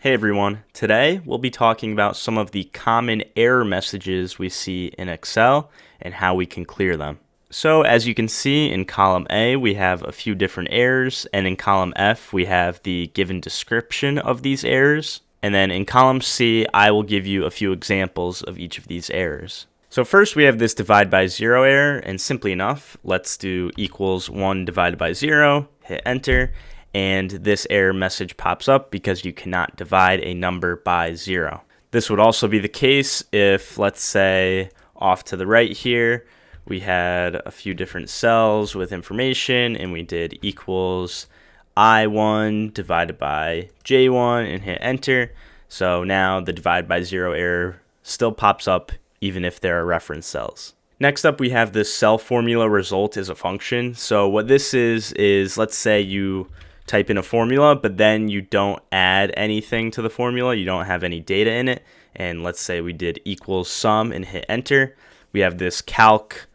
Hey everyone, today we'll be talking about some of the common error messages we see in Excel and how we can clear them. So as you can see in column A we have a few different errors, and in column F we have the given description of these errors, and then in column C I will give you a few examples of each of these errors. So first we have this divide by 0 error, and simply enough, let's do equals 1 divided by 0, hit enter, and this error message pops up because you cannot divide a number by 0. This would also be the case if, let's say, off to the right here, we had a few different cells with information and we did equals I1 divided by J1 and hit enter. So now the divide by 0 error still pops up even if there are reference cells. Next up, we have this cell formula result as a function. So what this is let's say you type in a formula, but then you don't add anything to the formula. You don't have any data in it. And let's say we did equals sum and hit enter. We have this calc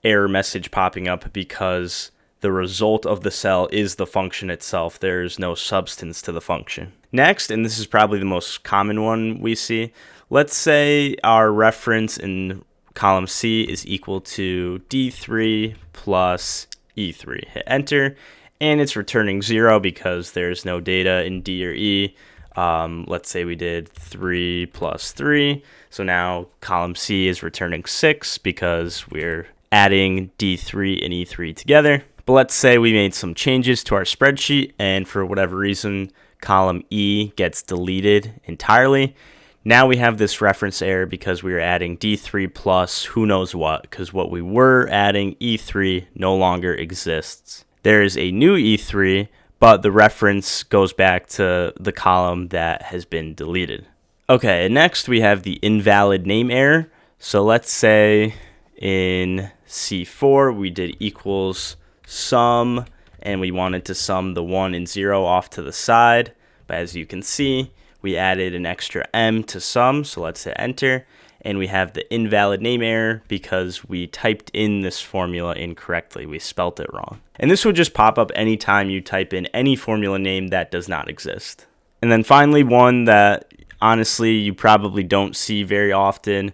error message popping up because the result of the cell is the function itself. There's no substance to the function. Next, and this is probably the most common one we see, let's say our reference in column C is equal to D3 plus E3. Hit enter. And it's returning 0 because there's no data in D or E. Let's say we did 3 plus 3. So now column C is returning 6 because we're adding D3 and E3 together. But let's say we made some changes to our spreadsheet and for whatever reason, column E gets deleted entirely. Now we have this reference error because we were adding D3 plus who knows what, because what we were adding, E3, no longer exists. There is a new E3, but the reference goes back to the column that has been deleted. Okay, next we have the invalid name error. So let's say in C4 we did equals sum, and we wanted to sum the 1 and 0 off to the side. But as you can see, we added an extra M to sum, so let's hit enter. And we have the invalid name error because we typed in this formula incorrectly. We spelt it wrong. And this would just pop up anytime you type in any formula name that does not exist. And then finally, one that honestly you probably don't see very often,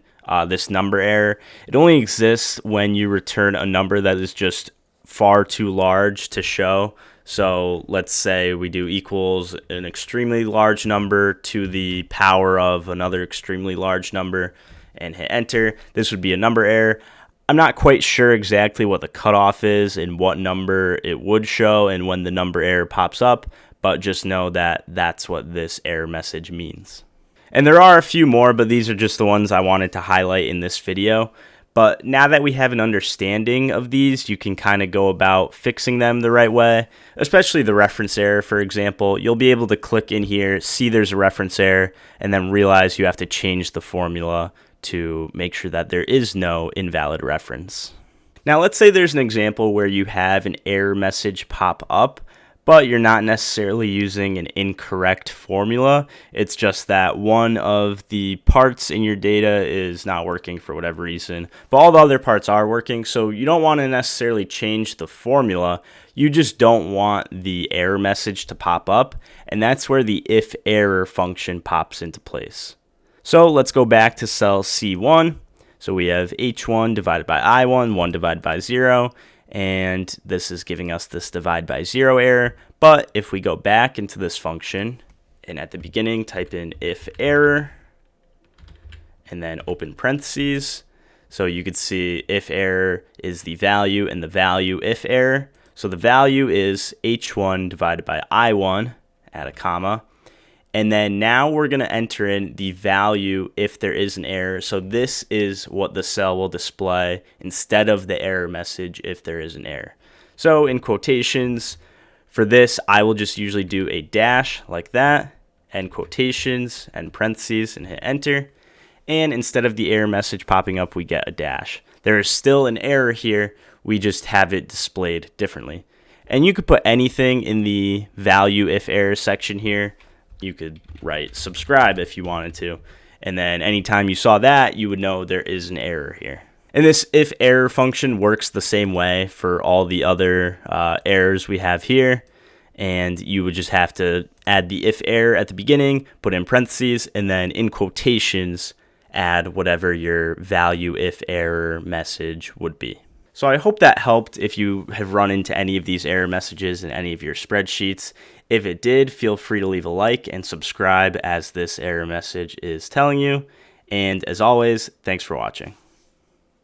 this number error. It only exists when you return a number that is just far too large to show. So let's say we do equals an extremely large number to the power of another extremely large number and hit enter. This would be a number error. I'm not quite sure exactly what the cutoff is and what number it would show and when the number error pops up, but just know that that's what this error message means. And there are a few more, but these are just the ones I wanted to highlight in this video. But now that we have an understanding of these, you can kind of go about fixing them the right way, especially the reference error, for example. You'll be able to click in here, see there's a reference error, and then realize you have to change the formula to make sure that there is no invalid reference. Now, let's say there's an example where you have an error message pop up, but you're not necessarily using an incorrect formula. It's just that one of the parts in your data is not working for whatever reason, but all the other parts are working. So you don't want to necessarily change the formula. You just don't want the error message to pop up. And that's where the IFERROR function pops into place. So let's go back to cell C1. So we have H1 divided by I1, 1 divided by 0. And this is giving us this divide by 0 error. But if we go back into this function and at the beginning type in IFERROR and then open parentheses, so you could see IFERROR is the value and the value IFERROR. So the value is H1 divided by I1, add a comma. And then now we're going to enter in the value if there is an error. So this is what the cell will display instead of the error message if there is an error. So in quotations, for this, I will just usually do a dash like that, end quotations, and parentheses, and hit enter. And instead of the error message popping up, we get a dash. There is still an error here. We just have it displayed differently. And you could put anything in the value if error section here. You could write subscribe if you wanted to. And then anytime you saw that, you would know there is an error here. And this IFERROR function works the same way for all the other errors we have here. and you would just have to add the if error at the beginning, put in parentheses, and then in quotations, add whatever your value if error message would be. So I hope that helped if you have run into any of these error messages in any of your spreadsheets. If it did, feel free to leave a like and subscribe as this error message is telling you. And as always, thanks for watching.